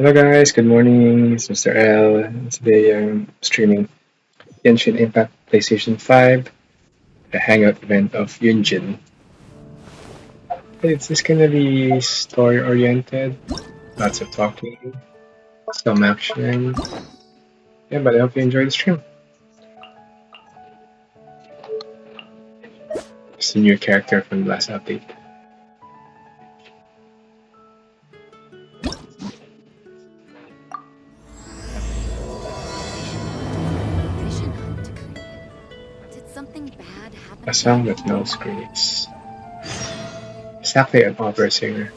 Hello guys, good morning. It's Mr. L. Today I'm streaming Genshin Impact PlayStation 5, the Hangout event of Yunjin. It's just gonna be story oriented, lots of talking, some action. Yeah, but I hope you enjoy the stream. It's a new character from the last update. Vision hunt decree. Did something bad happen A song that again? knows grace. Exactly an opera singer.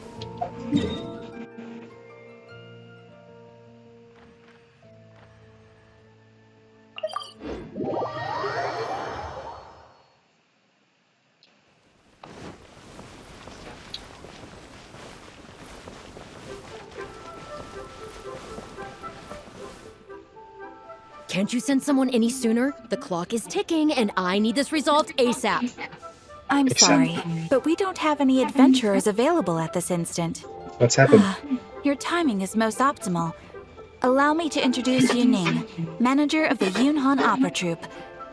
Can't you send someone any sooner? The clock is ticking and I need this resolved ASAP. I'm Except, sorry, but we don't have any adventurers available at this instant. what's happened? Your timing is most optimal. Allow me to introduce Yuning, manager of the Yunhan Opera Troupe.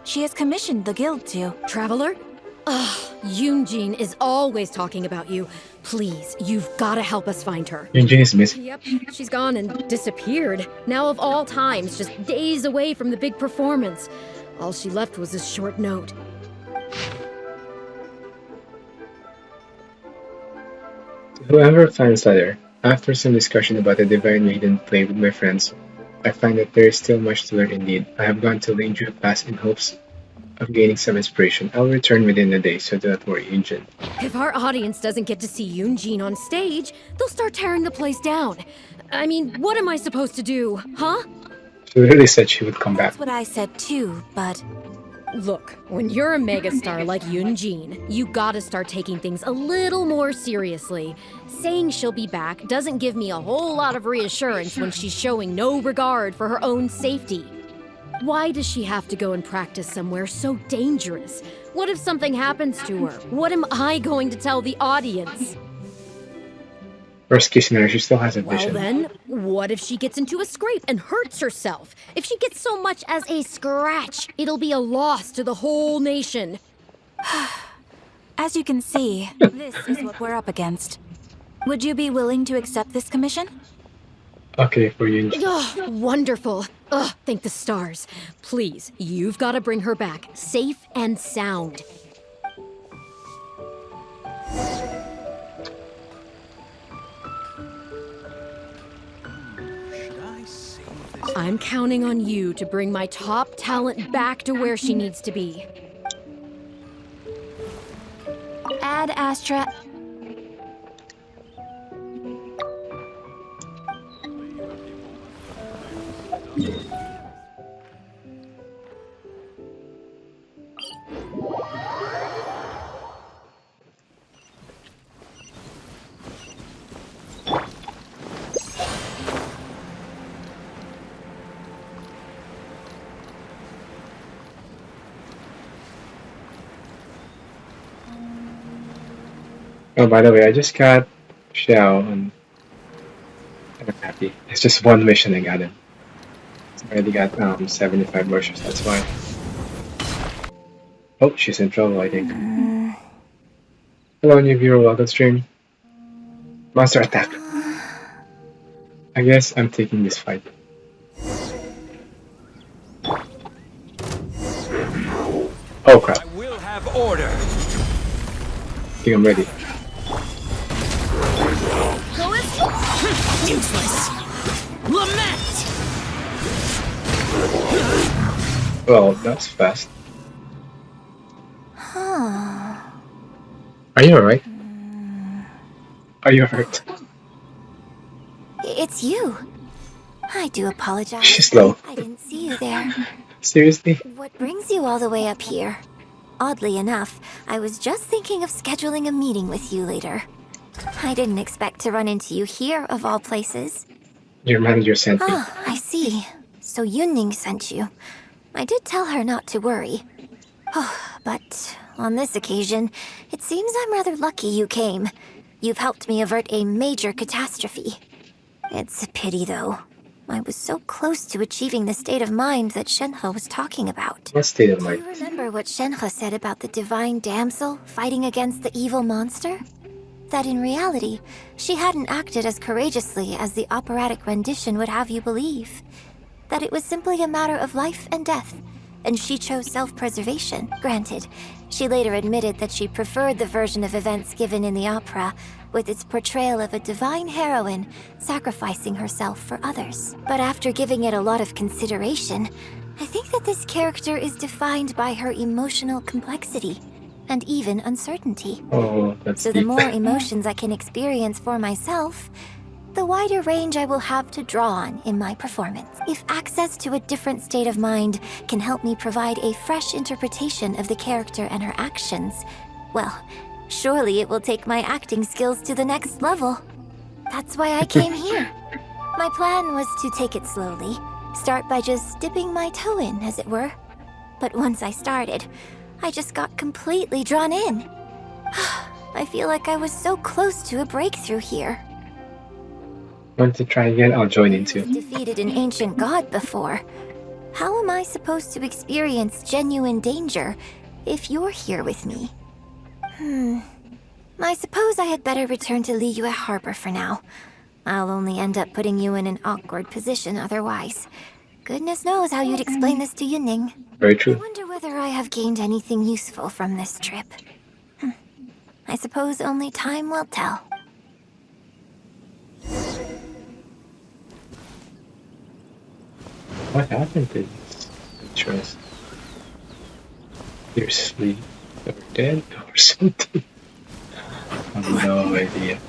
She has commissioned the guild to. Traveler? Ugh, Yoonjin is always talking about you. Please, you've gotta help us find her. Yunjin is missing. Yep, she's gone and disappeared. Now of all times, just days away from the big performance. All she left was a short note. Whoever finds letter, after some discussion about the divine maiden play with my friends, I find that there is still much to learn indeed. I have gone to Langju Pass in hopes of gaining some inspiration. I'll return within a day, so do not worry, Yunjin. If our audience doesn't get to see Yoonjin on stage, they'll start tearing the place down. I mean, what am I supposed to do, huh? She really said she would come back. That's what I said too, but Look, when you're a megastar like Yoonjin, you gotta start taking things a little more seriously. Saying she'll be back doesn't give me a whole lot of reassurance when she's showing no regard for her own safety. Why does she have to go and practice somewhere so dangerous? What if something happens to her? What am I going to tell the audience? Worst case scenario, she still has a Well vision. then, what if she gets into a scrape and hurts herself? If she gets so much as a scratch, it'll be a loss to the whole nation. as you can see, this is what we're up against. Would you be willing to accept this commission? Okay, for Yunjin. Ugh, wonderful. Ugh, thank the stars. Please, you've got to bring her back, safe and sound. I'm counting on you to bring my top talent back to where she needs to be. Ad Astra. Oh, by the way, I just got Xiao, and I'm happy. It's just one mission I got him. I already got 75 versions, that's why. Oh, she's in trouble, I think. Hello, new viewer, welcome stream. Monster attack. I guess I'm taking this fight. Oh crap. I will have order. I think I'm ready. Useless. Lament! Well, that's fast. Are you alright? Are you hurt? It's you. I do apologize. She's slow. I didn't see you there. Seriously? What brings you all the way up here? Oddly enough, I was just thinking of scheduling a meeting with you later. I didn't expect to run into you here, of all places. Your manager sent me. Ah, I see. So Yunning sent you. I did tell her not to worry. Oh, but on this occasion, it seems I'm rather lucky you came. You've helped me avert a major catastrophe. It's a pity, though. I was so close to achieving the state of mind that Shenhe was talking about. What state of Do mind? you remember what Shenhe said about the divine damsel fighting against the evil monster? That in reality, she hadn't acted as courageously as the operatic rendition would have you believe. That it was simply a matter of life and death, and she chose self-preservation. Granted, she later admitted that she preferred the version of events given in the opera, with its portrayal of a divine heroine sacrificing herself for others. But after giving it a lot of consideration, I think that this character is defined by her emotional complexity and even uncertainty. Oh, that's So the deep. more emotions I can experience for myself, the wider range I will have to draw on in my performance. If access to a different state of mind can help me provide a fresh interpretation of the character and her actions, well, surely it will take my acting skills to the next level. That's why I came here. My plan was to take it slowly, start by just dipping my toe in, as it were. But once I started, I just got completely drawn in. I feel like I was so close to a breakthrough here. Want to try again? I'll join in too. I've defeated an ancient god before. How am I supposed to experience genuine danger if you're here with me? I suppose I had better return to Liyue Harbor for now. I'll only end up putting you in an awkward position otherwise. Goodness knows how you'd explain this to Yuning. Very I true. wonder whether I have gained anything useful from this trip. I suppose only time will tell. What happened to this trust? You're asleep or dead or something? I have no idea.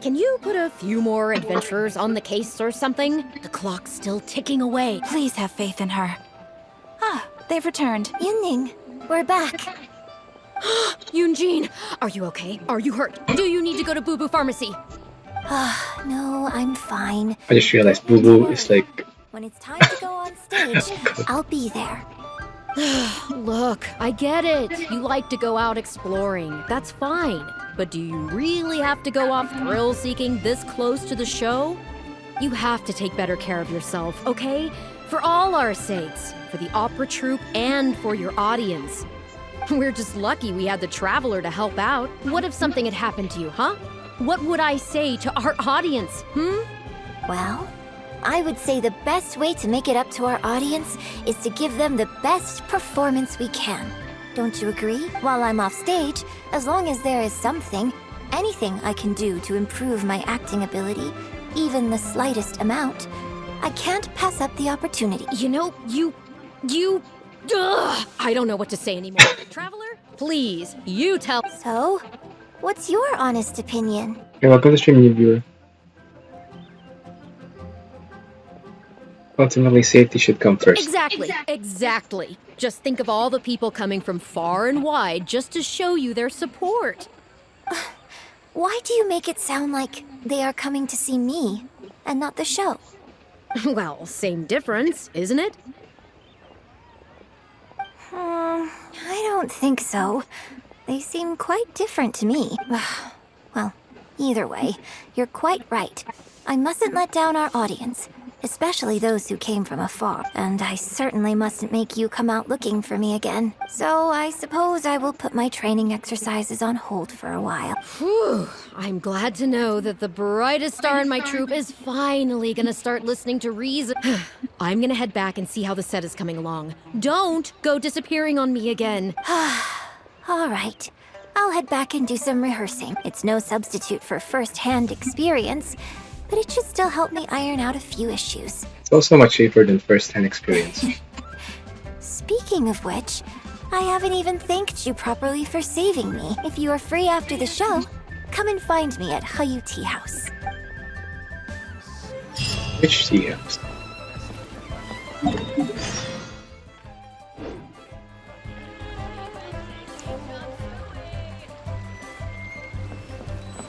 Can you put a few more adventurers on the case or something? The clock's still ticking away. Please have faith in her. Ah, they've returned. Yuning, we're back. Yunjin, are you okay? Are you hurt? Do you need to go to Boo Boo Pharmacy? No, I'm fine. I just realized Boo Boo is like When it's time to go on stage, I'll be there. Look, I get it. You like to go out exploring. That's fine. But do you really have to go off thrill-seeking this close to the show? You have to take better care of yourself, okay? For all our sakes. For the opera troupe and for your audience. We're just lucky we had the Traveler to help out. What if something had happened to you, huh? What would I say to our audience, Well, I would say the best way to make it up to our audience is to give them the best performance we can. Don't you agree? While I'm off stage, as long as there is something, anything I can do to improve my acting ability, even the slightest amount, I can't pass up the opportunity. You know, I don't know what to say anymore. Traveler, please, you tell. So, what's your honest opinion? Hey, welcome to stream, new viewer. Ultimately, safety should come first. Exactly. Just think of all the people coming from far and wide just to show you their support. Why do you make it sound like they are coming to see me and not the show? Well, same difference, isn't it? I don't think so. They seem quite different to me. Well, either way, you're quite right. I mustn't let down our audience, especially those who came from afar. And I certainly mustn't make you come out looking for me again. So I suppose I will put my training exercises on hold for a while. Whew, I'm glad to know that the brightest star in my troupe is finally gonna start listening to reason. I'm gonna head back and see how the set is coming along. Don't go disappearing on me again. All right. I'll head back and do some rehearsing. It's no substitute for first-hand experience, but it should still help me iron out a few issues. It's also much safer than first-hand experience. Speaking of which, I haven't even thanked you properly for saving me. If you are free after the show, come and find me at Hayu Tea House. Which tea house?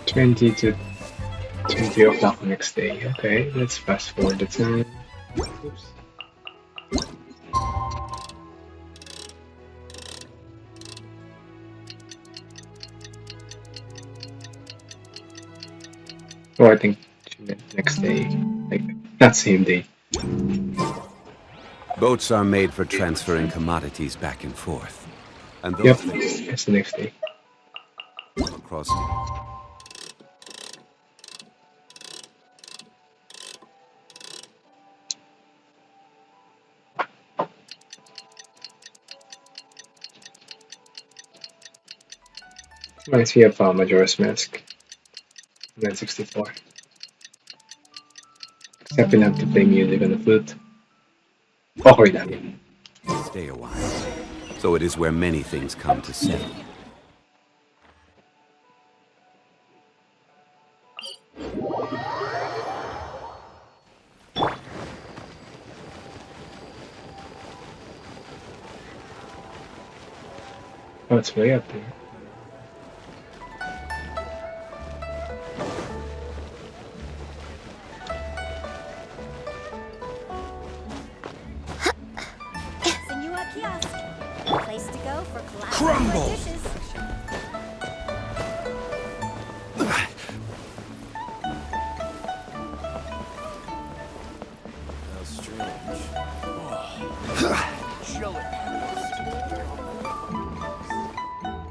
$20 to $20. 3 o'clock the next day. Okay, let's fast forward the time. Oops. Oh, I think she meant next day. Like, not same day. Boats are made for transferring commodities back and forth. And those Yep, things it's the next day. across. Reminds me of Majora's Mask, 964. Except you'll have to play music on the flute. Okay, then. Stay a while. So it is where many things come to settle. Oh, it's way up there. Senua Kiosk. Place to go for Crumble! dishes. How strange.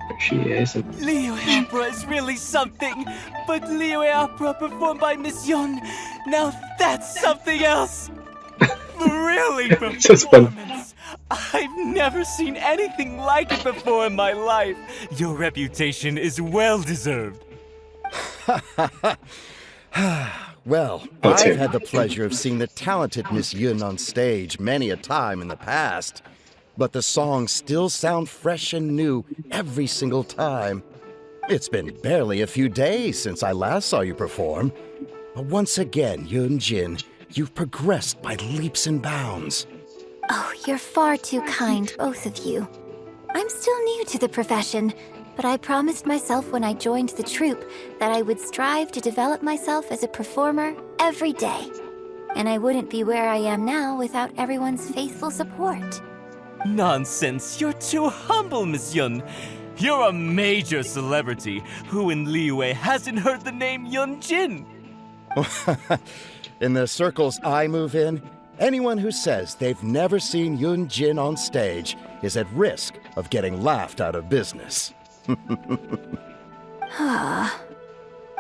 There she is. And Leo Opera is really something, but Leo Opera performed by Miss Yun, now that's something else. Really, Just fun. performance. I've never seen anything like it before in my life. Your reputation is well deserved. Well, Let's hear I've it. had the pleasure of seeing the talented Miss Yun on stage many a time in the past, but the songs still sound fresh and new every single time. It's been barely a few days since I last saw you perform, but once again, Yun Jin, you've progressed by leaps and bounds. Oh, you're far too kind, both of you. I'm still new to the profession, but I promised myself when I joined the troupe that I would strive to develop myself as a performer every day. And I wouldn't be where I am now without everyone's faithful support. Nonsense, you're too humble, Miss Yun. You're a major celebrity. Who in Liyue hasn't heard the name Yun Jin? In the circles I move in, anyone who says they've never seen Yun Jin on stage is at risk of getting laughed out of business.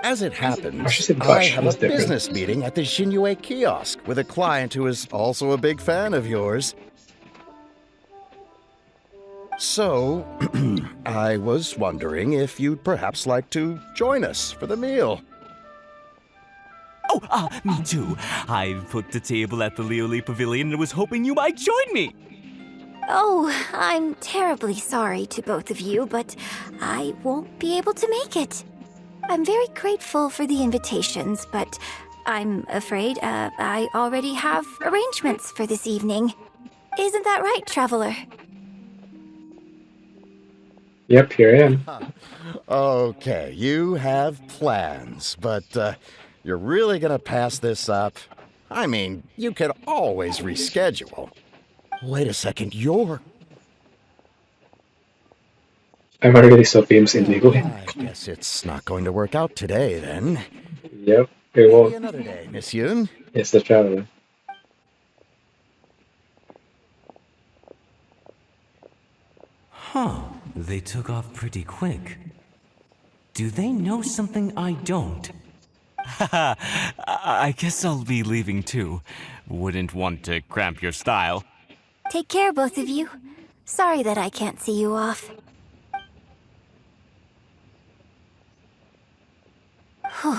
As it happens, She said I gosh, have that's a different. business meeting at the Shinue kiosk with a client who is also a big fan of yours. So, I was wondering if you'd perhaps like to join us for the meal. Oh, me too. I booked a table at the Lioli Pavilion and was hoping you might join me. Oh, I'm terribly sorry to both of you, but I won't be able to make it. I'm very grateful for the invitations, but I'm afraid I already have arrangements for this evening. Isn't that right, Traveler? Yep, here I am. Okay, you have plans, but you're really gonna pass this up? I mean, you could always reschedule. Wait a second, you're... I'm already so famous in League. I guess it's not going to work out today, then. Yep, it Maybe won't. another day, Miss Yun. It's the traveler. Huh, they took off pretty quick. Do they know something I don't? Haha, I guess I'll be leaving too. Wouldn't want to cramp your style. Take care, both of you. Sorry that I can't see you off. Whew.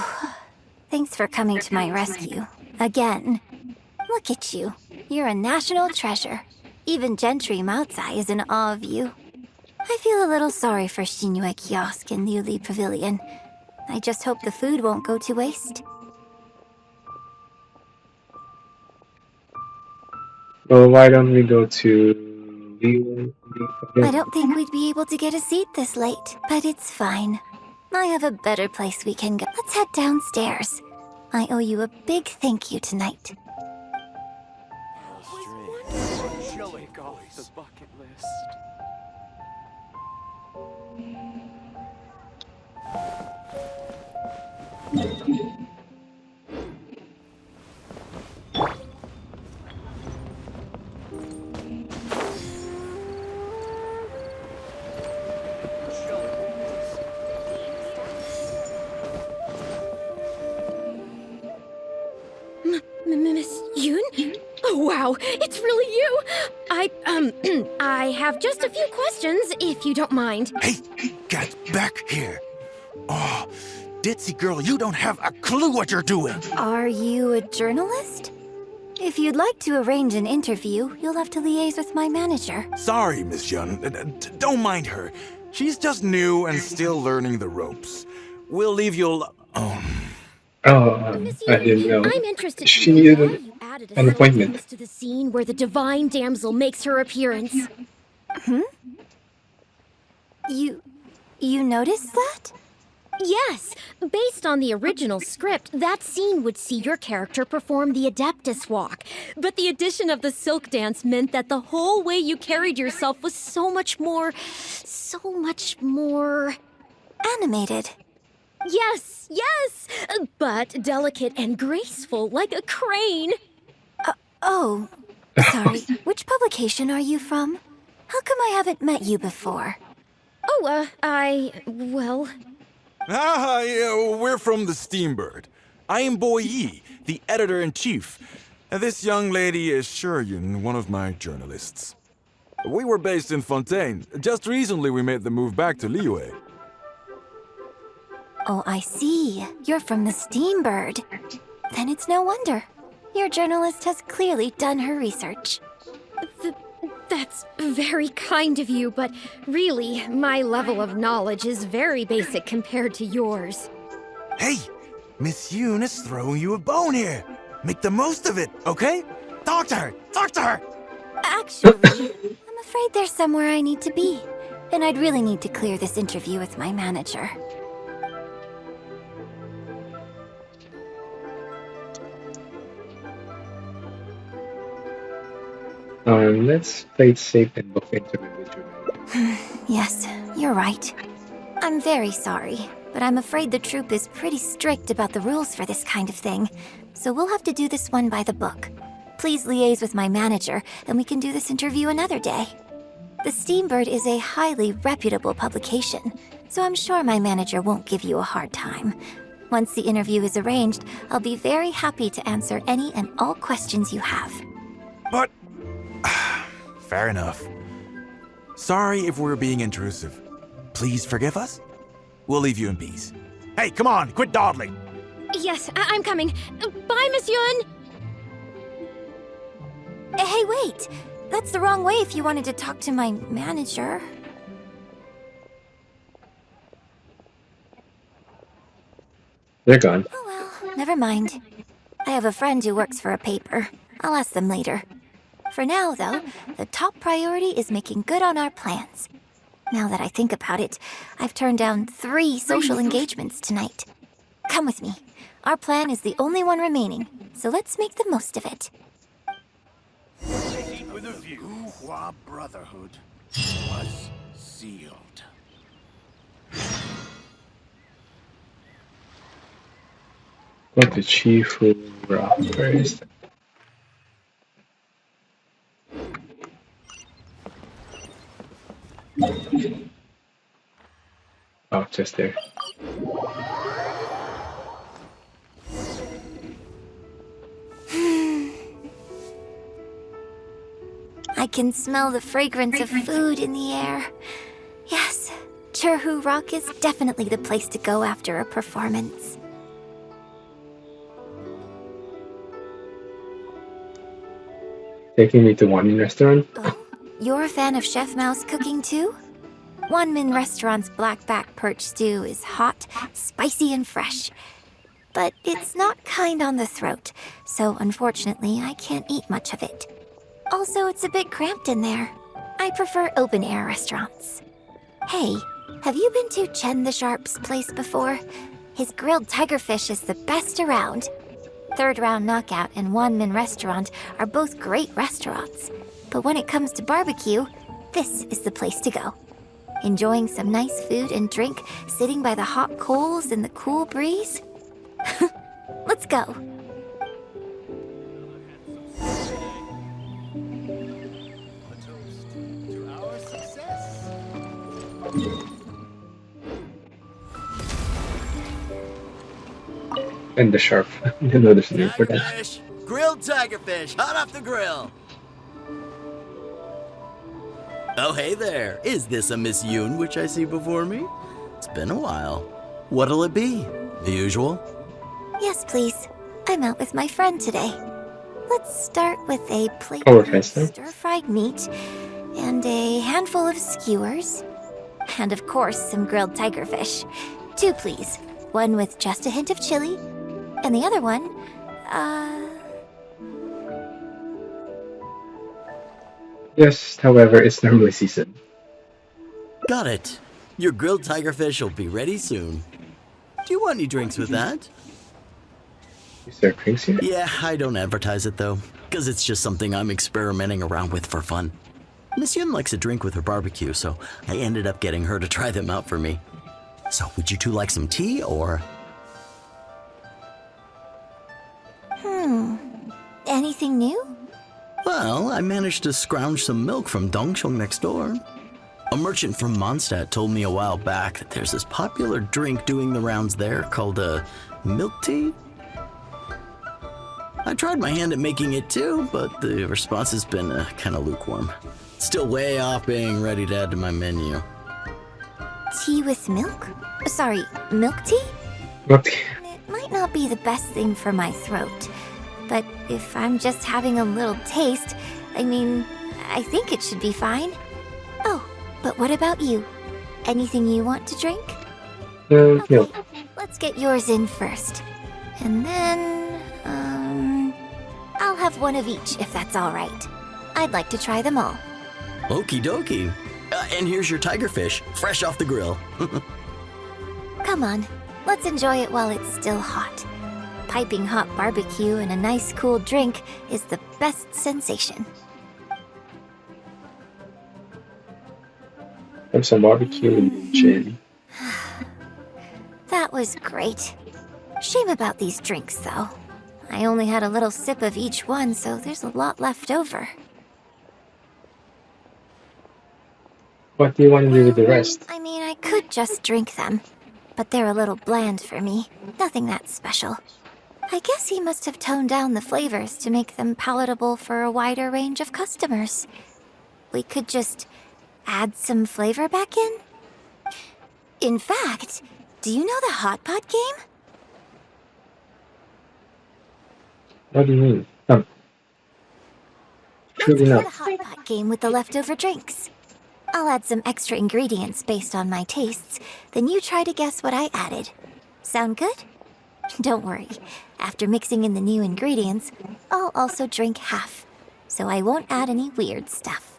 Thanks for coming to my rescue. Again. Look at you. You're a national treasure. Even Gentry Moutsai is in awe of you. I feel a little sorry for Shinue Kiosk and Liuli Pavilion. I just hope the food won't go to waste. Well, why don't we go to League? I don't think we'd be able to get a seat this late, but it's fine. I have a better place we can go. Let's head downstairs. I owe you a big thank you tonight. Check off the bucket list. Miss Yoon? Oh, wow, it's really you! I have just a few questions, if you don't mind. Hey, get back here. Oh, ditzy girl, you don't have a clue what you're doing. Are you a journalist? If you'd like to arrange an interview, you'll have to liaise with my manager. Sorry, Miss Yun. Don't mind her. She's just new and still learning the ropes. We'll leave you Miss I didn't know. I'm interested She to know needed why you added a an subtle appointment. twist to the scene where the divine damsel makes her appearance. You noticed that? Yes, based on the original script, that scene would see your character perform the Adeptus Walk. But the addition of the silk dance meant that the whole way you carried yourself was so much more... Animated. Yes, but delicate and graceful like a crane. Oh, sorry. Which publication are you from? How come I haven't met you before? Oh, well... Ah, yeah, we're from the Steambird. I am Boy Yi, the editor-in-chief. And this young lady is Shuryun, one of my journalists. We were based in Fontaine. Just recently we made the move back to Liyue. Oh, I see. You're from the Steambird. Then it's no wonder. Your journalist has clearly done her research. That's very kind of you, but really, my level of knowledge is very basic compared to yours. Hey, Miss Yoon is throwing you a bone here. Make the most of it, okay? Talk to her! Talk to her! Actually, I'm afraid there's somewhere I need to be. And I'd really need to clear this interview with my manager. Let's play it safe and book interview with your manager. Yes, you're right. I'm very sorry, but I'm afraid the troupe is pretty strict about the rules for this kind of thing. So we'll have to do this one by the book. Please liaise with my manager, and we can do this interview another day. The Steambird is a highly reputable publication, so I'm sure my manager won't give you a hard time. Once the interview is arranged, I'll be very happy to answer any and all questions you have. But... fair enough. Sorry if we're being intrusive. Please forgive us. We'll leave you in peace. Hey, come on, quit dawdling. Yes, I'm coming. Bye, Miss Yun! Hey, wait! That's the wrong way if you wanted to talk to my manager. They're gone. Oh well, never mind. I have a friend who works for a paper. I'll ask them later. For now, though, the top priority is making good on our plans. Now that I think about it, I've turned down 3 social engagements tonight. Come with me. Our plan is the only one remaining, so let's make the most of it. With a view, Hua Brotherhood was sealed. Go to Chifu Rock first. Oh, just there. I can smell the fragrance of food in the air. Yes, Churhu Rock is definitely the place to go after a performance. Taking me to Wanmin restaurant. Oh, you're a fan of Chef Mao's cooking too? Wanmin Restaurant's blackback perch stew is hot, spicy, and fresh. But it's not kind on the throat, so unfortunately I can't eat much of it. Also, it's a bit cramped in there. I prefer open-air restaurants. Hey, have you been to Chen the Sharp's place before? His grilled tigerfish is the best around. Third Round Knockout and Wanmin Restaurant are both great restaurants. But when it comes to barbecue, this is the place to go. Enjoying some nice food and drink, sitting by the hot coals in the cool breeze. Let's go. And the sharp. I didn't know there's a name for that. Tigerfish! Grilled tigerfish, hot off the grill! Oh, hey there. Is this a Miss Yoon which I see before me? It's been a while. What'll it be? The usual? Yes, please. I'm out with my friend today. Let's start with a plate Oh, we're of friends now? stir-fried meat and a handful of skewers. And of course, some grilled tigerfish. 2, please. One with just a hint of chili, and the other one, Yes, however, it's normally seasoned. Got it. Your grilled tigerfish will be ready soon. Do you want any drinks with that? Is there drinks here? Yeah, I don't advertise it though, because it's just something I'm experimenting around with for fun. Miss Yun likes a drink with her barbecue, so I ended up getting her to try them out for me. So, would you two like some tea, or? Anything new? Well, I managed to scrounge some milk from Dongchong next door. A merchant from Mondstadt told me a while back that there's this popular drink doing the rounds there called milk tea. I tried my hand at making it too, but the response has been kind of lukewarm. Still way off being ready to add to my menu. Tea with milk? Sorry, milk tea? Okay. It might not be the best thing for my throat. But if I'm just having a little taste, I think it should be fine. Oh, but what about you? Anything you want to drink? No. Let's get yours in first. And then, I'll have one of each if that's all right. I'd like to try them all. Okie dokie. And here's your tigerfish, fresh off the grill. Come on, let's enjoy it while it's still hot. Piping hot barbecue and a nice cool drink is the best sensation. Have some barbecue and gin. That was great. Shame about these drinks, though. I only had a little sip of each one, so there's a lot left over. What do you want to do with the rest? I could just drink them, but they're a little bland for me. Nothing that special. I guess he must have toned down the flavors to make them palatable for a wider range of customers. We could just add some flavor back in? In fact, do you know the hot pot game? What do you mean? Let's Truly play not. the hot pot game with the leftover drinks. I'll add some extra ingredients based on my tastes, then you try to guess what I added. Sound good? Don't worry. After mixing in the new ingredients, I'll also drink half, so I won't add any weird stuff.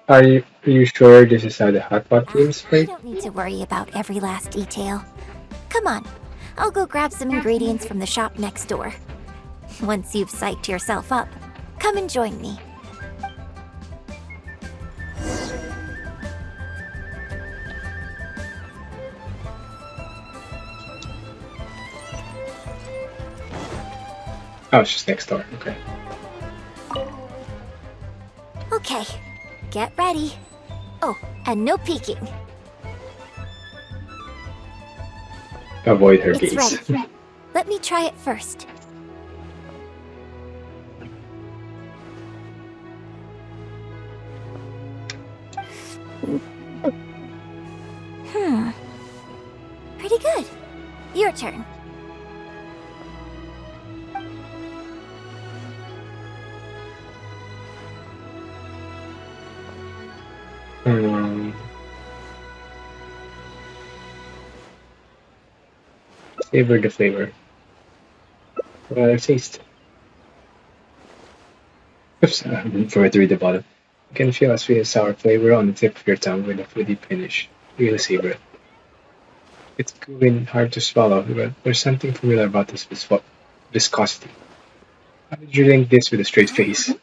Are you sure this is how the hot pot game's I played? don't need to worry about every last detail. Come on, I'll go grab some ingredients from the shop next door. Once you've psyched yourself up, come and join me. Oh, it's just next door. Okay. Okay, get ready. Oh, and no peeking. Avoid her It's gaze. ready. Let me try it first. Pretty good. Your turn. Savor the flavor. Rather taste. Oops, I didn't forget to read the bottom. You can feel a sweet and sour flavor on the tip of your tongue with a fruity finish. Really savor it. It's gooey and hard to swallow, but there's something familiar about this viscosity. How did you link this with a straight face?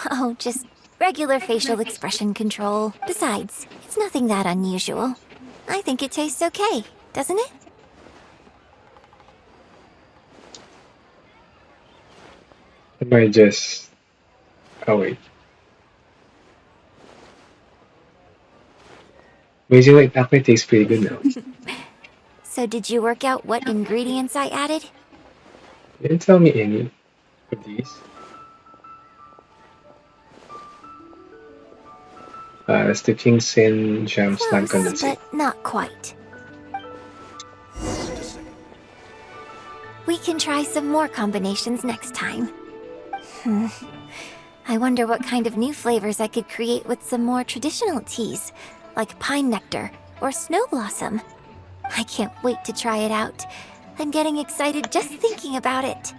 Oh, just regular facial expression control. Besides, it's nothing that unusual. I think it tastes okay, doesn't it? I might just. Oh, wait. Amazingly, it actually tastes pretty good now. So did you work out what ingredients I added? You didn't tell me any of these. It's the King Sin Jam Slime Close, Condensate. but not quite. We can try some more combinations next time. I wonder what kind of new flavors I could create with some more traditional teas, like pine nectar or snow blossom. I can't wait to try it out. I'm getting excited just thinking about it.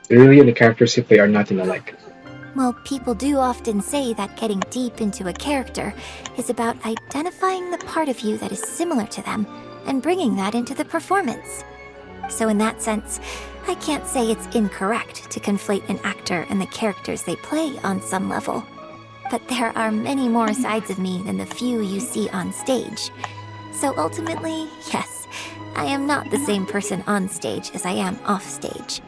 The Really and the characters you play are nothing alike. Well, people do often say that getting deep into a character is about identifying the part of you that is similar to them and bringing that into the performance. So in that sense, I can't say it's incorrect to conflate an actor and the characters they play on some level. But there are many more sides of me than the few you see on stage. So ultimately, yes, I am not the same person on stage as I am off stage.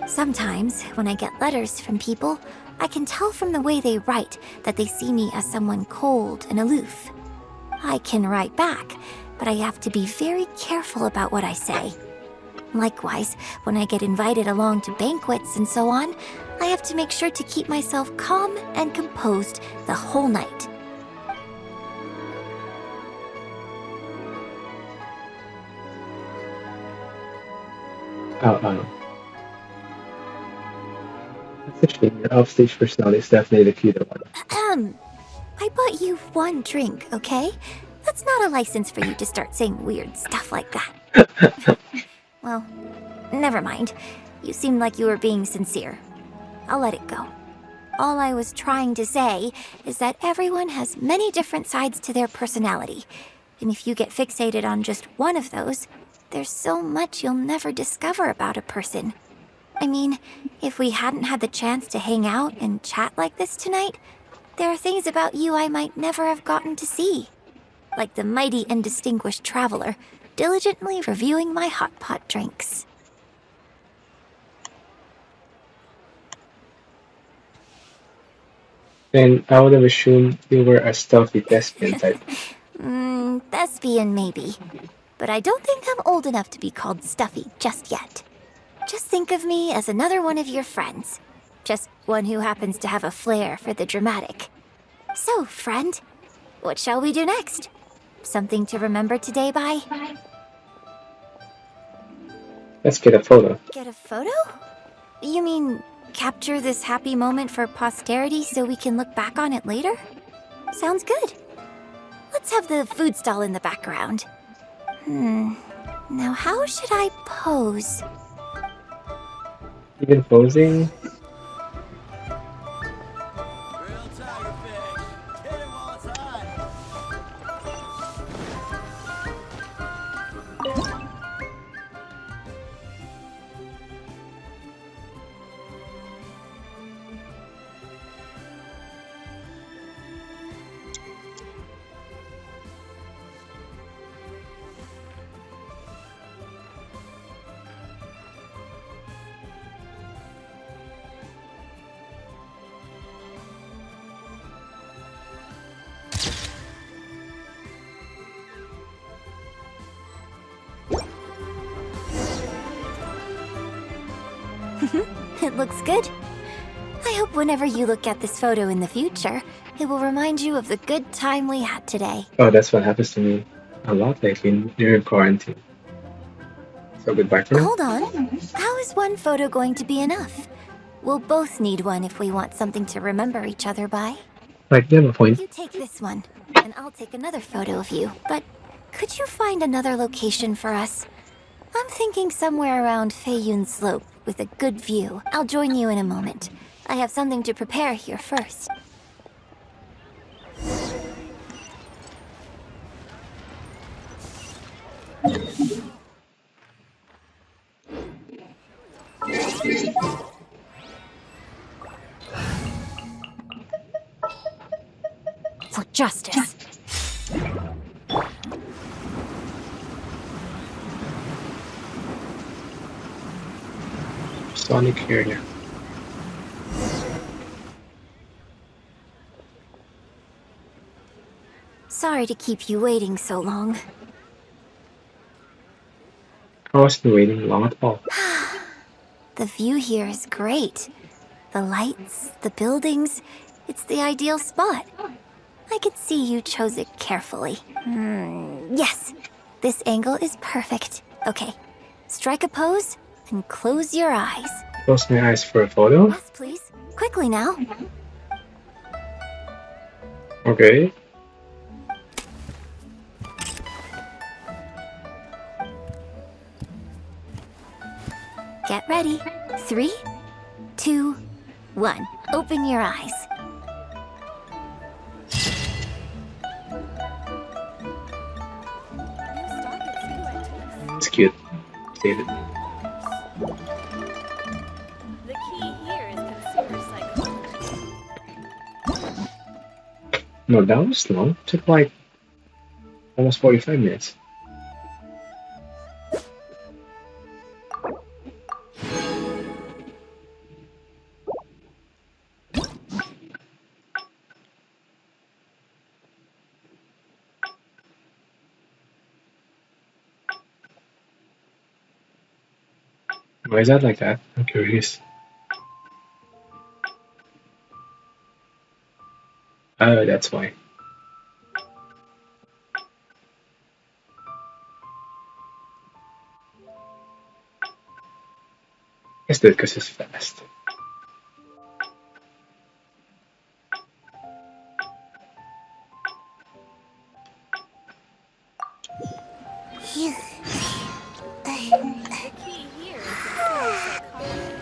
Sometimes, when I get letters from people, I can tell from the way they write that they see me as someone cold and aloof. I can write back, but I have to be very careful about what I say. Likewise, when I get invited along to banquets and so on, I have to make sure to keep myself calm and composed the whole night. Oh. That's a shame. Your offstage personality is definitely the cuter one. I bought you one drink, okay? That's not a license for you to start saying weird stuff like that. Well, never mind. You seemed like you were being sincere. I'll let it go. All I was trying to say is that everyone has many different sides to their personality. And if you get fixated on just one of those, there's so much you'll never discover about a person. I mean, if we hadn't had the chance to hang out and chat like this tonight, there are things about you I might never have gotten to see. Like the mighty and distinguished traveler, diligently reviewing my hot pot drinks. Then I would have assumed you were a stealthy thespian type. Thespian maybe. But I don't think I'm old enough to be called stuffy just yet. Just think of me as another one of your friends. Just one who happens to have a flair for the dramatic. So, friend, what shall we do next? Something to remember today by? Let's get a photo. Get a photo? You mean capture this happy moment for posterity so we can look back on it later? Sounds good. Let's have the food stall in the background. Now how should I pose? Even posing? It looks good. I hope whenever you look at this photo in the future, it will remind you of the good time we had today. Oh, that's what happens to me a lot lately during quarantine. So goodbye for now. Hold on. How is one photo going to be enough? We'll both need one if we want something to remember each other by. Like, you have a point. You take this one, and I'll take another photo of you. But could you find another location for us? I'm thinking somewhere around Feiyun Slope with a good view. I'll join you in a moment. I have something to prepare here first. For justice. Sonic area. Sorry to keep you waiting so long. I wasn't waiting long at all. The view here is great. The lights, the buildings, it's the ideal spot. I could see you chose it carefully. Yes, this angle is perfect. Okay, strike a pose and close your eyes. Close my eyes for a photo? Yes, please. Quickly now. Okay. Get ready. 3, 2, 1. Open your eyes. It's cute. Save it. The key here is consumer psychology. No, that was long. Took like almost 45 minutes. Why is that like that? I'm curious. Oh, that's why. Guess that because it's fast. The key here is consumer psychology.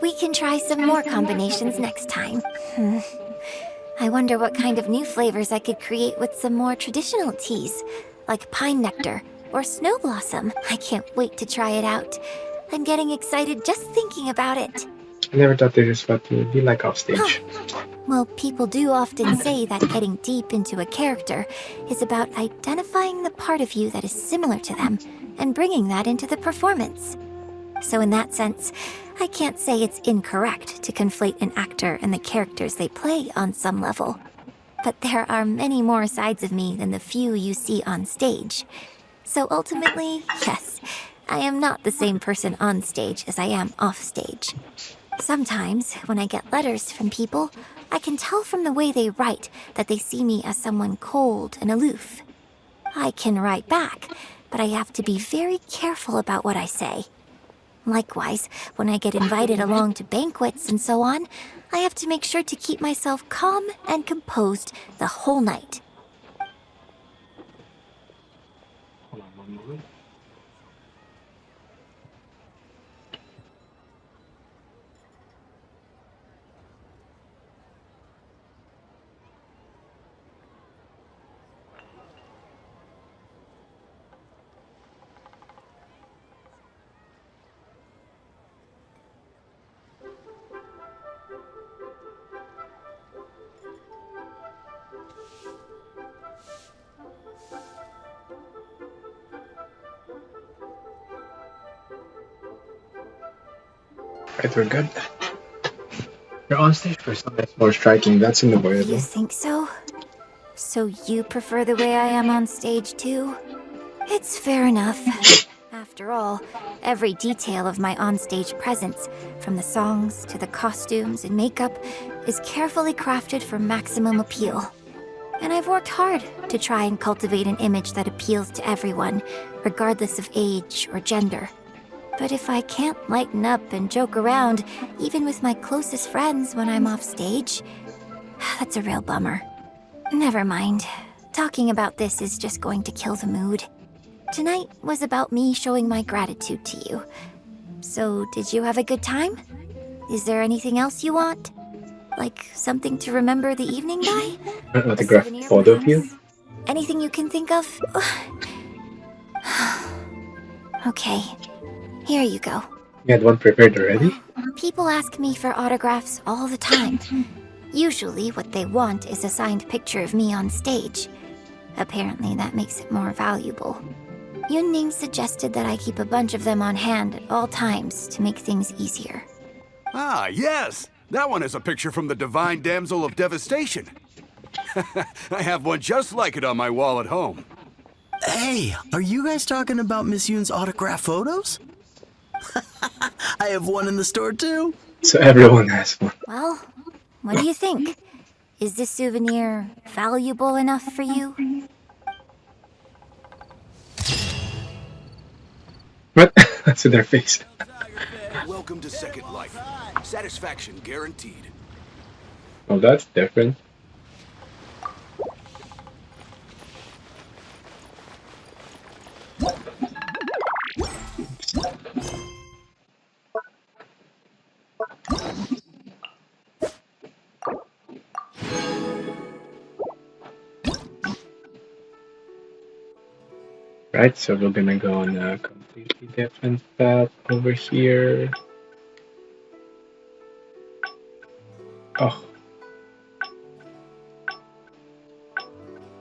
We can try some more combinations next time. I wonder what kind of new flavors I could create with some more traditional teas, like pine nectar or snow blossom. I can't wait to try it out. I'm getting excited just thinking about it. I never thought this is what it would be like off stage. Well, people do often say that getting deep into a character is about identifying the part of you that is similar to them and bringing that into the performance. So in that sense, I can't say it's incorrect to conflate an actor and the characters they play on some level. But there are many more sides of me than the few you see on stage. So ultimately, yes, I am not the same person on stage as I am off stage. Sometimes, when I get letters from people, I can tell from the way they write that they see me as someone cold and aloof. I can write back, but I have to be very careful about what I say. Likewise, when I get invited along to banquets and so on, I have to make sure to keep myself calm and composed the whole night. Hold on one moment. Right, we're good. You're on stage for something that's more striking. That's unavoidable. You think so? So you prefer the way I am on stage too? It's fair enough. After all, every detail of my onstage presence, from the songs to the costumes and makeup, is carefully crafted for maximum appeal. And I've worked hard to try and cultivate an image that appeals to everyone, regardless of age or gender. But if I can't lighten up and joke around, even with my closest friends when I'm off stage, that's a real bummer. Never mind. Talking about this is just going to kill the mood. Tonight was about me showing my gratitude to you. So, did you have a good time? Is there anything else you want? Like something to remember the evening by? An A autographed souvenir, photo of you? perhaps? Anything you can think of? Okay, here you go. You had one prepared already? People ask me for autographs all the time. Usually what they want is a signed picture of me on stage. Apparently that makes it more valuable. Yunning suggested that I keep a bunch of them on hand at all times to make things easier. Ah, yes! That one is a picture from the Divine Damsel of Devastation. I have one just like it on my wall at home. Hey, are you guys talking about Miss Yoon's autograph photos? I have one in the store too. So everyone has one. Well, what do you think? Is this souvenir valuable enough for you? What? That's in their face. Welcome to Second Life. Satisfaction guaranteed. Oh, that's different. Right, so we're gonna go on a completely different path over here. Oh.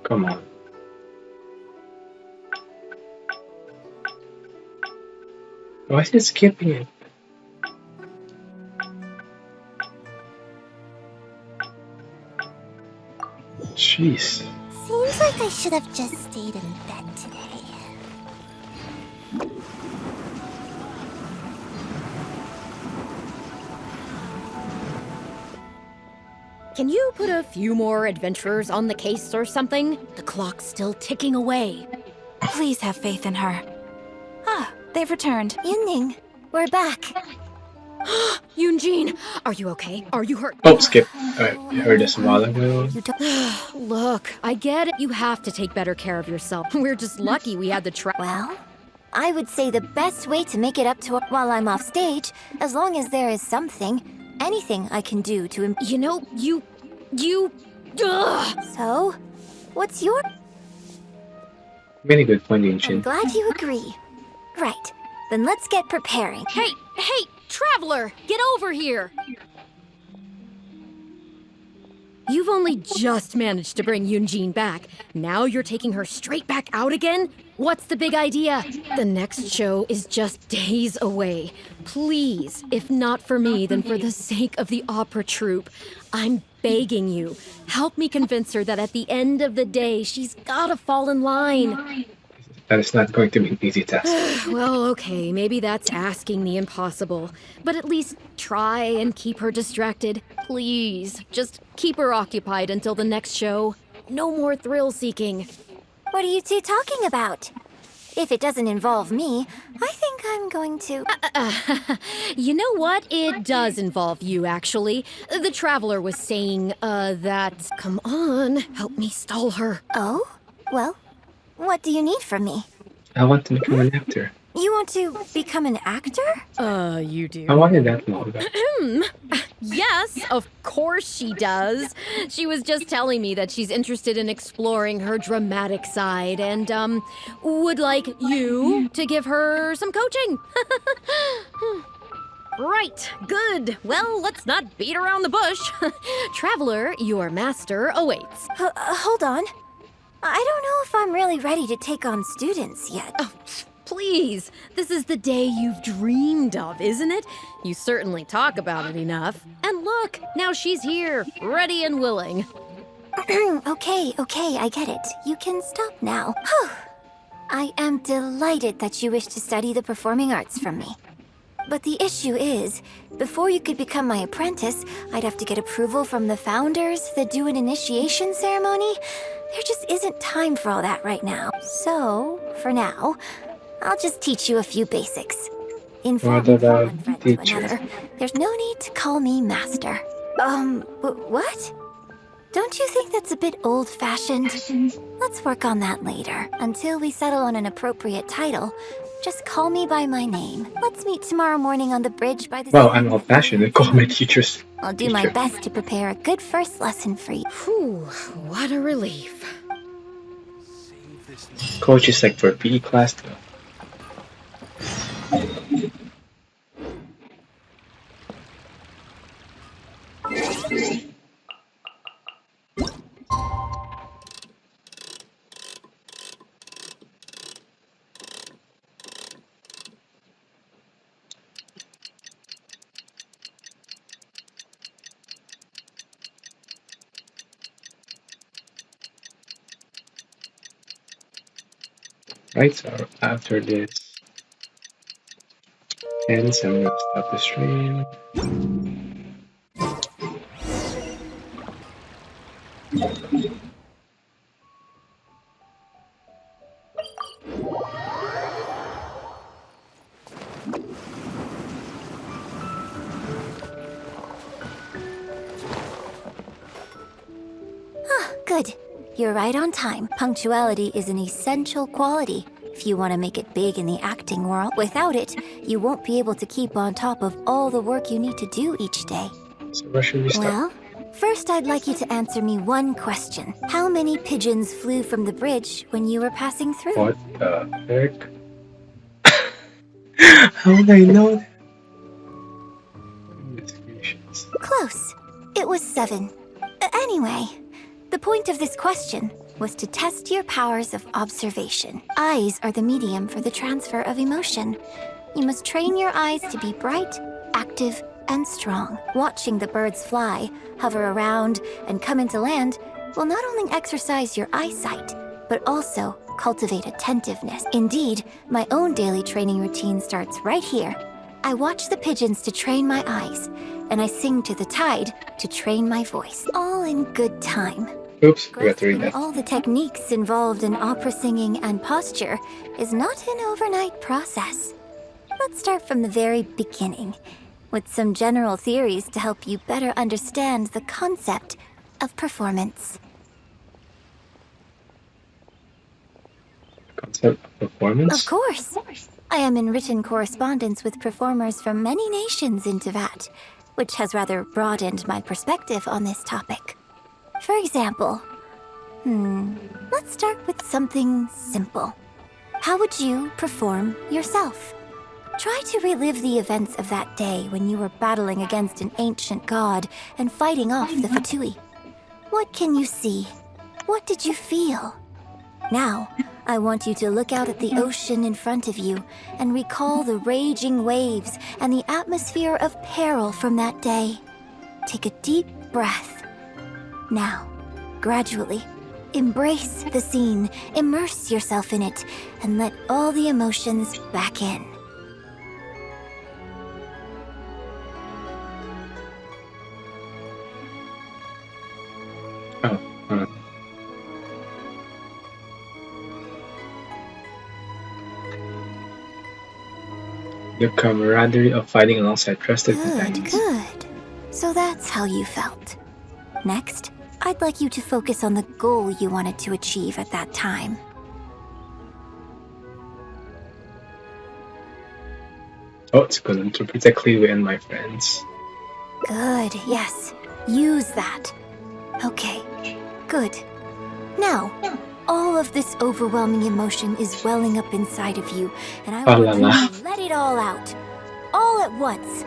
Come on. Why is it skipping it? Jeez. Seems like I should have just stayed in bed today. Can you put a few more adventurers on the case or something? The clock's still ticking away. Please have faith in her. Ah, they've returned. Yunning, we're back. Yunjin, are you okay? Are you hurt? Oh, skip. I heard this a while ago. Look, I get it. You have to take better care of yourself. We're just lucky we had the Well, I would say the best way to make it up to her while I'm off stage, as long as there is something, anything I can do to You know, you... So, what's your... Very good point, I'm Genshin. glad you agree. Right, then let's get preparing. Hey, Traveler, get over here! You've only just managed to bring Yunjin back. Now you're taking her straight back out again? What's the big idea? The next show is just days away. Please, if not for me, then for the sake of the opera troupe, I'm begging you, help me convince her that at the end of the day, she's gotta fall in line. That is not going to be an easy task. Well, okay, maybe that's asking the impossible. But at least try and keep her distracted. Please, just keep her occupied until the next show. No more thrill-seeking. What are you two talking about? If it doesn't involve me, I think I'm going to... You know what? It does involve you, actually. The Traveler was saying, that... Come on, help me stall her. Oh? Well, what do you need from me? I want to become an actor. You want to become an actor? You do. I wanted that long ago. Yes, of course she does. She was just telling me that she's interested in exploring her dramatic side and, would like you to give her some coaching. Right, good. Well, let's not beat around the bush. Traveler, your master awaits. Hold on. I don't know if I'm really ready to take on students yet. Oh, please, this is the day you've dreamed of, isn't it? You certainly talk about it enough. And look, now she's here, ready and willing. Okay, I get it. You can stop now. Whew. I am delighted that you wish to study the performing arts from me. But the issue is, before you could become my apprentice, I'd have to get approval from the founders that do an initiation ceremony. There just isn't time for all that right now. So, for now, I'll just teach you a few basics. Inform What about one friend teacher? to another. There's no need to call me master. What? Don't you think that's a bit old-fashioned? Let's work on that later. Until we settle on an appropriate title, Just call me by my name. Let's meet tomorrow morning on the bridge by the Wow, sea. I'm old fashioned and call my teachers. I'll do my best to prepare a good first lesson for you. Whew, what a relief. Coach is like for PE class though. Right, so after this ends, I'm gonna stop the stream. Good. You're right on time. Punctuality is an essential quality if you want to make it big in the acting world. Without it, you won't be able to keep on top of all the work you need to do each day. So where should we start? Well, first I'd like you to answer me one question. How many pigeons flew from the bridge when you were passing through? What the heck? How would I know that? Investigations. Close. It was 7. Anyway, the point of this question was to test your powers of observation. Eyes are the medium for the transfer of emotion. You must train your eyes to be bright, active, and strong. Watching the birds fly, hover around, and come into land will not only exercise your eyesight, but also cultivate attentiveness. Indeed, my own daily training routine starts right here. I watch the pigeons to train my eyes, and I sing to the tide to train my voice. All in good time. Oops, forgot to read that. All the techniques involved in opera singing and posture is not an overnight process. Let's start from the very beginning, with some general theories to help you better understand the concept of performance. Concept of performance? Of course. I am in written correspondence with performers from many nations in Teyvat, which has rather broadened my perspective on this topic. For example, let's start with something simple. How would you perform yourself? Try to relive the events of that day when you were battling against an ancient god and fighting off the Fatui. What can you see? What did you feel? Now, I want you to look out at the ocean in front of you and recall the raging waves and the atmosphere of peril from that day. Take a deep breath. Now, gradually, embrace the scene, immerse yourself in it, and let all the emotions back in. Oh, the camaraderie of fighting alongside trusted companions. Good. So that's how you felt. Next, I'd like you to focus on the goal you wanted to achieve at that time. Oh, it's going to protect Cleeway and my friends. Good, yes. Use that. Okay, good. Now, all of this overwhelming emotion is welling up inside of you, and I want you to let it all out. All at once.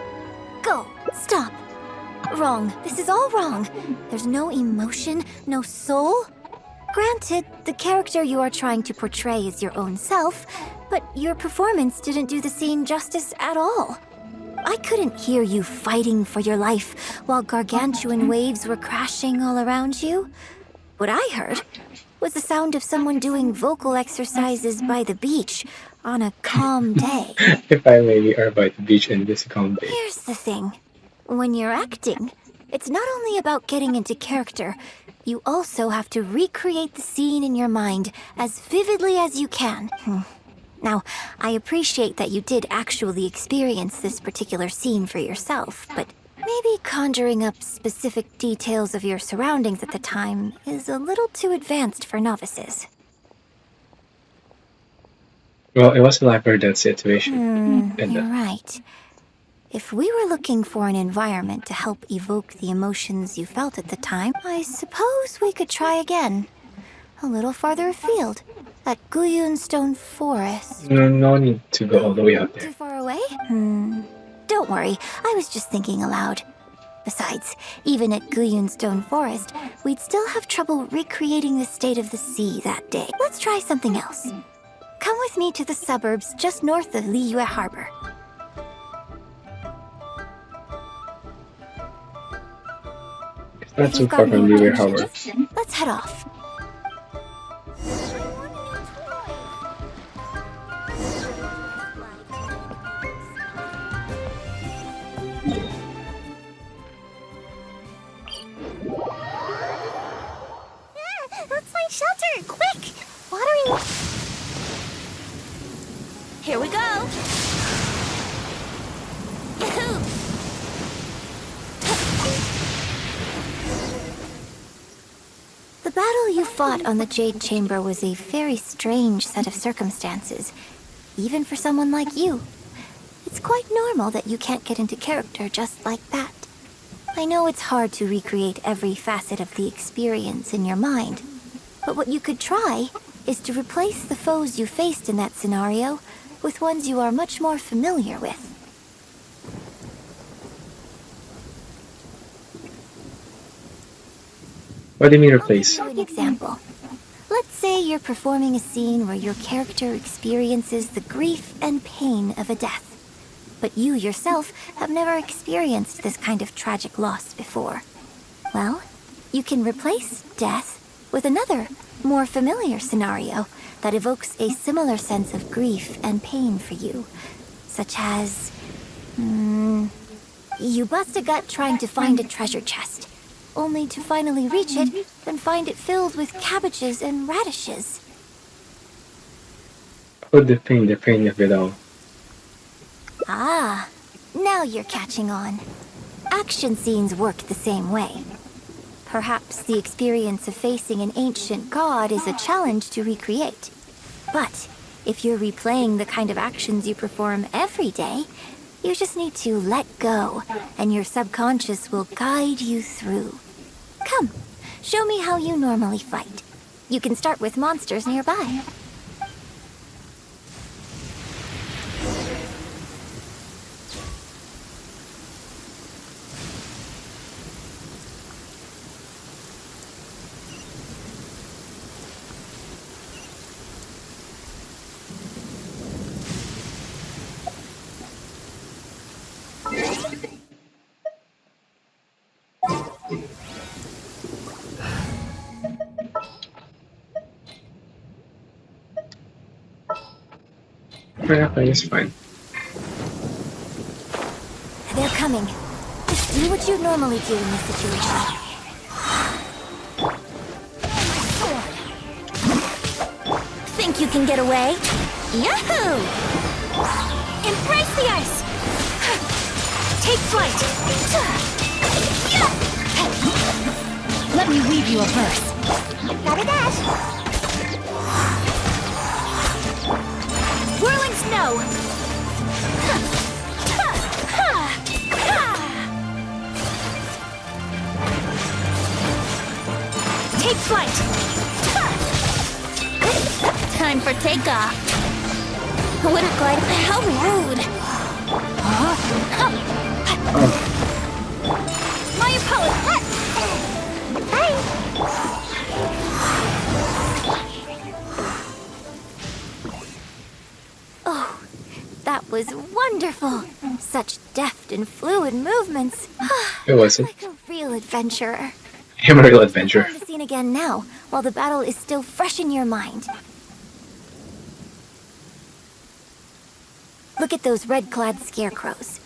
Go. Stop. Wrong. This is all wrong. There's no emotion, no soul. Granted, the character you are trying to portray is your own self, but your performance didn't do the scene justice at all. I couldn't hear you fighting for your life while gargantuan waves were crashing all around you. What I heard was the sound of someone doing vocal exercises by the beach on a calm day. If I may, we are by the beach and this calm day. Here's the thing. When you're acting, it's not only about getting into character, you also have to recreate the scene in your mind as vividly as you can. Now, I appreciate that you did actually experience this particular scene for yourself, but maybe conjuring up specific details of your surroundings at the time is a little too advanced for novices. Well, it was a life or death situation. And You're right. If we were looking for an environment to help evoke the emotions you felt at the time, I suppose we could try again. A little farther afield, at Guyun Stone Forest. no need to go all the way out there. Too far away? Don't worry, I was just thinking aloud. Besides, even at Guyun Stone Forest, we'd still have trouble recreating the state of the sea that day. Let's try something else. Come with me to the suburbs just north of Liyue Harbor. It's not too far from Liyue Harbor. Let's head off. Let's find shelter! Quick! Watering. Here we go! Yahoo! The battle you fought on the Jade Chamber was a very strange set of circumstances, even for someone like you. It's quite normal that you can't get into character just like that. I know it's hard to recreate every facet of the experience in your mind, but what you could try is to replace the foes you faced in that scenario with ones you are much more familiar with. What do you mean replace? I'll give you an example. Let's say you're performing a scene where your character experiences the grief and pain of a death, but you yourself have never experienced this kind of tragic loss before. Well, you can replace death with another, more familiar scenario that evokes a similar sense of grief and pain for you, such as... you bust a gut trying to find a treasure chest, only to finally reach it and find it filled with cabbages and radishes. Oh, the pain of it all. Ah, now you're catching on. Action scenes work the same way. Perhaps the experience of facing an ancient god is a challenge to recreate. But if you're replaying the kind of actions you perform every day, you just need to let go, and your subconscious will guide you through. Come, show me how you normally fight. You can start with monsters nearby. Fine, it's fine. They're coming. Just do what you normally do in this situation. Think you can get away? Yahoo! Embrace the ice! Take flight! Let me weave you a verse. Gotta dash! Whirling snow! Take flight! Time for takeoff! Winter glide, how rude! My apologies! Oh, that was wonderful. Such deft and fluid movements. It wasn't. Like a real adventurer. I'm a real adventurer. Perform the scene again now, while the battle is still fresh in your mind. Look at those red-clad scarecrows.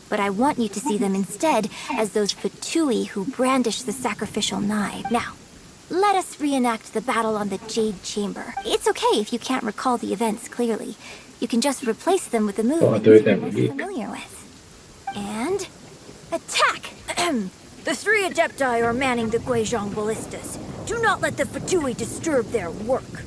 But I want you to see them instead as those Fatui who brandish the sacrificial knife. Now, let us reenact the battle on the Jade Chamber. It's okay if you can't recall the events clearly. You can just replace them with the movements do it you're every most week. familiar with. And... attack! The three Adepti are manning the Guizhong ballistas. Do not let the Fatui disturb their work.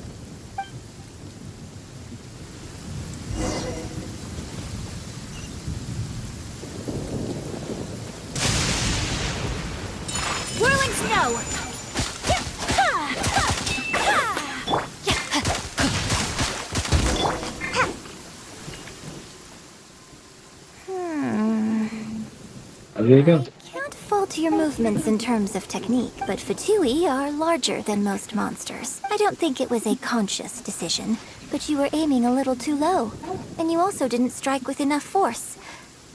How did it go? Can't fault your movements in terms of technique, but Fatui are larger than most monsters. I don't think it was a conscious decision, but you were aiming a little too low. And you also didn't strike with enough force.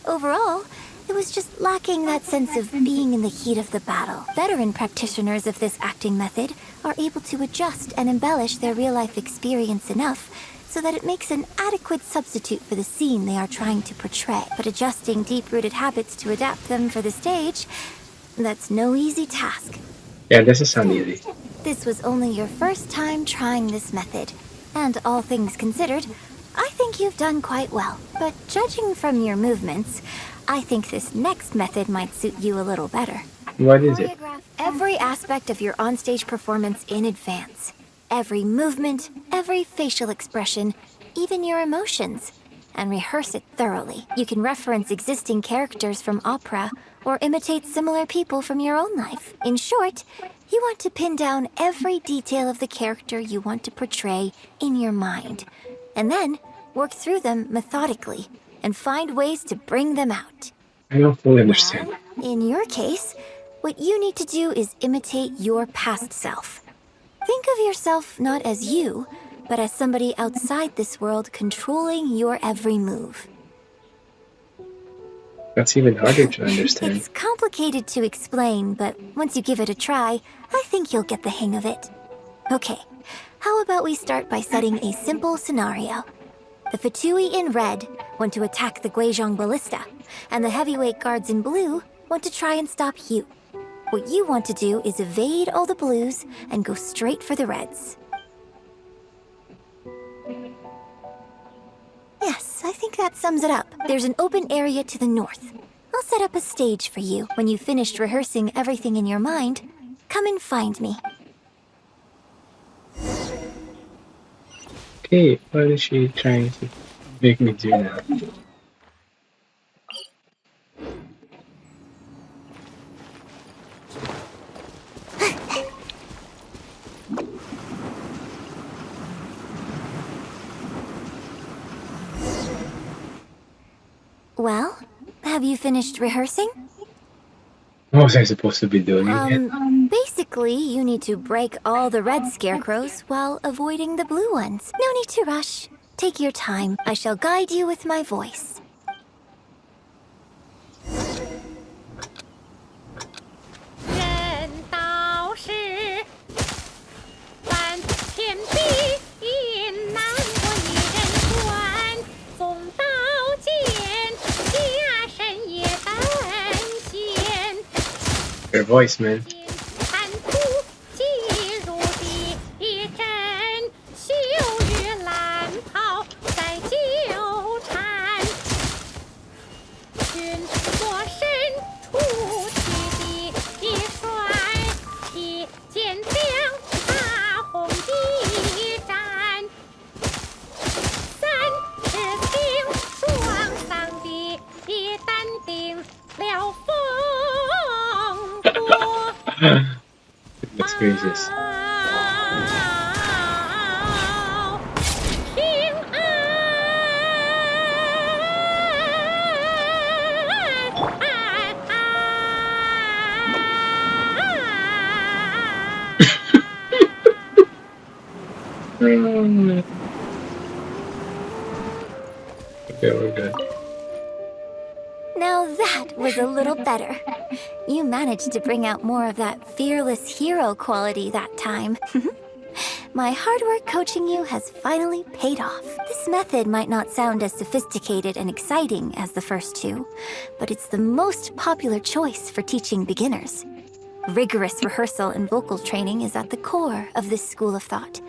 Overall, it was just lacking that sense of being in the heat of the battle. Veteran practitioners of this acting method are able to adjust and embellish their real-life experience enough so that it makes an adequate substitute for the scene they are trying to portray. But adjusting deep-rooted habits to adapt them for the stage, that's no easy task. Yeah, this is sound easy. This was only your first time trying this method, and all things considered, I think you've done quite well. But judging from your movements, I think this next method might suit you a little better. What is it? Choreograph every aspect of your onstage performance in advance. Every movement, every facial expression, even your emotions. And rehearse it thoroughly. You can reference existing characters from opera or imitate similar people from your own life. In short, you want to pin down every detail of the character you want to portray in your mind. And then work through them methodically and find ways to bring them out. I don't fully understand. In your case, what you need to do is imitate your past self. Think of yourself not as you, but as somebody outside this world controlling your every move. That's even harder to understand. It's complicated to explain, but once you give it a try, I think you'll get the hang of it. Okay, how about we start by setting a simple scenario? The Fatui in red want to attack the Guizhong Ballista, and the heavyweight guards in blue want to try and stop you. What you want to do is evade all the blues and go straight for the reds. Yes, I think that sums it up. There's an open area to the north. I'll set up a stage for you. When you've finished rehearsing everything in your mind, come and find me. Okay, what is she trying to make me do now? Well, have you finished rehearsing? What was I supposed to be doing again? Basically, you need to break all the red scarecrows while avoiding the blue ones. No need to rush. Take your time. I shall guide you with my voice. Your voice, man. Goodness gracious. Okay, we're good. Now that was a little better. You managed to bring out more of that fearless hero quality that time. My hard work coaching you has finally paid off. This method might not sound as sophisticated and exciting as the first two, but it's the most popular choice for teaching beginners. Rigorous rehearsal and vocal training is at the core of this school of thought.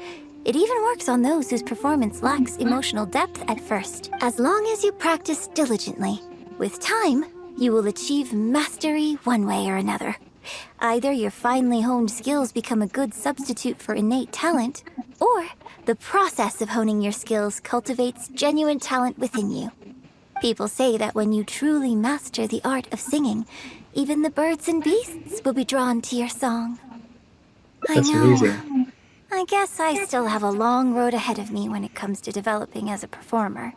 It even works on those whose performance lacks emotional depth at first, as long as you practice diligently. With time, you will achieve mastery one way or another. Either your finely honed skills become a good substitute for innate talent, or the process of honing your skills cultivates genuine talent within you. People say that when you truly master the art of singing, even the birds and beasts will be drawn to your song. That's I know. amazing. I guess I still have a long road ahead of me when it comes to developing as a performer.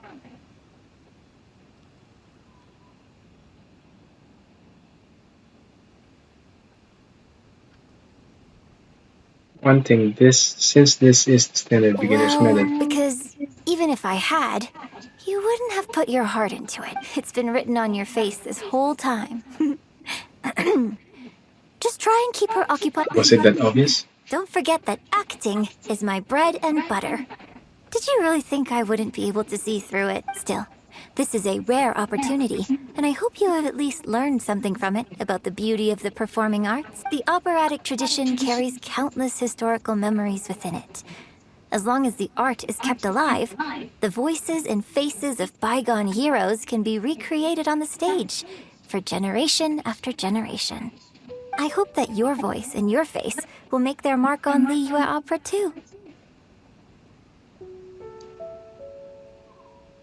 One thing, since this is the standard beginner's Well, method, because even if I had, you wouldn't have put your heart into it. It's been written on your face this whole time. Just try and keep her occupied. was it that obvious? Don't forget that acting is my bread and butter. Did you really think I wouldn't be able to see through it? Still, this is a rare opportunity, and I hope you have at least learned something from it about the beauty of the performing arts. The operatic tradition carries countless historical memories within it. As long as the art is kept alive, the voices and faces of bygone heroes can be recreated on the stage for generation after generation. I hope that your voice and your face will make their mark on Liyue opera too.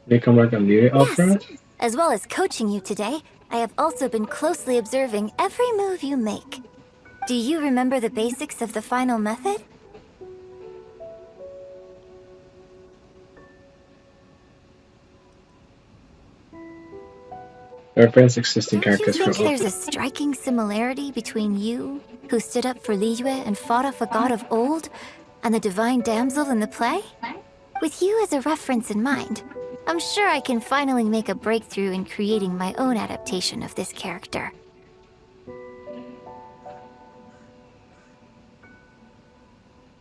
Make a mark on the opera? As well as coaching you today, I have also been closely observing every move you make. Do you remember the basics of the final method? Reference existing Don't you characters from think there's a opera. striking similarity between you, who stood up for Liyue and fought off a god of old, and the divine damsel in the play? With you as a reference in mind, I'm sure I can finally make a breakthrough in creating my own adaptation of this character.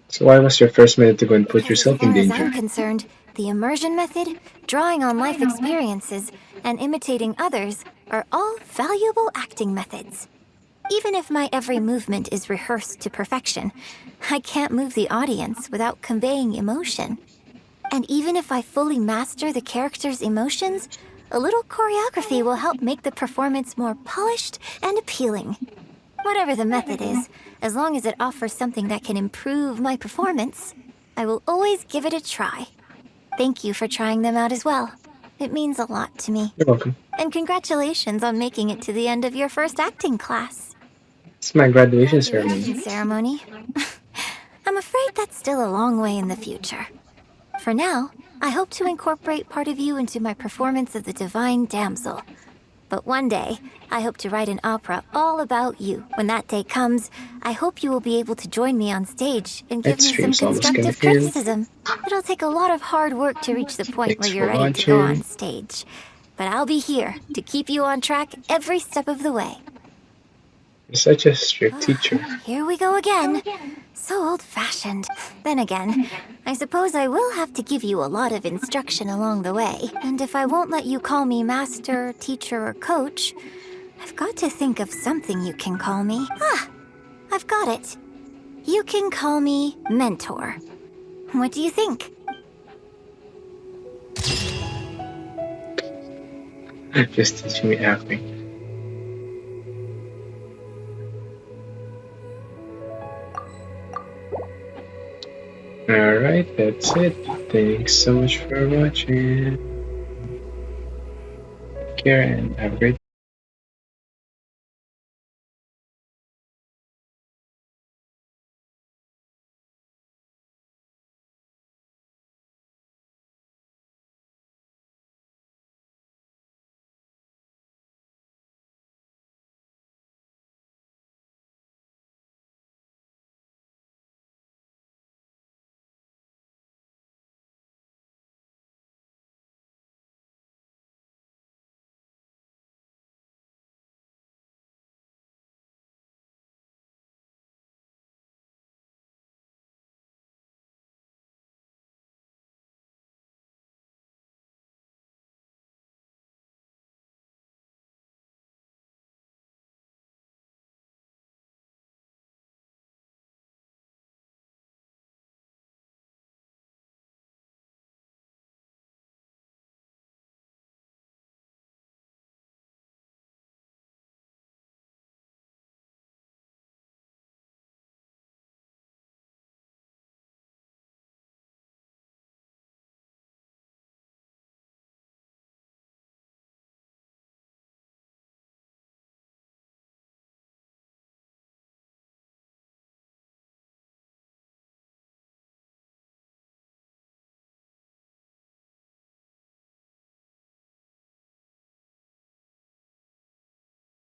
So why was your first minute to go and put As yourself far in as danger? I'm concerned, the immersion method, drawing on life experiences, and imitating others are all valuable acting methods. Even if my every movement is rehearsed to perfection, I can't move the audience without conveying emotion. And even if I fully master the character's emotions, a little choreography will help make the performance more polished and appealing. Whatever the method is, as long as it offers something that can improve my performance, I will always give it a try. Thank you for trying them out as well. It means a lot to me. You're welcome. And congratulations on making it to the end of your first acting class. It's my graduation ceremony. Graduation ceremony? I'm afraid that's still a long way in the future. For now, I hope to incorporate part of you into my performance of the Divine Damsel. But one day, I hope to write an opera all about you. When that day comes, I hope you will be able to join me on stage and give That me some stream's almost constructive gonna end. criticism. It'll take a lot of hard work to reach the point Thanks where you're for ready to go watching. on stage. But I'll be here to keep you on track every step of the way. You're such a strict teacher. Here we go again. So old-fashioned. Then again, I suppose I will have to give you a lot of instruction along the way. And if I won't let you call me master, teacher, or coach, I've got to think of something you can call me. Ah, I've got it. You can call me mentor. What do you think? Just teaching me acting. Alright, that's it. Thanks so much for watching. Take care and have a great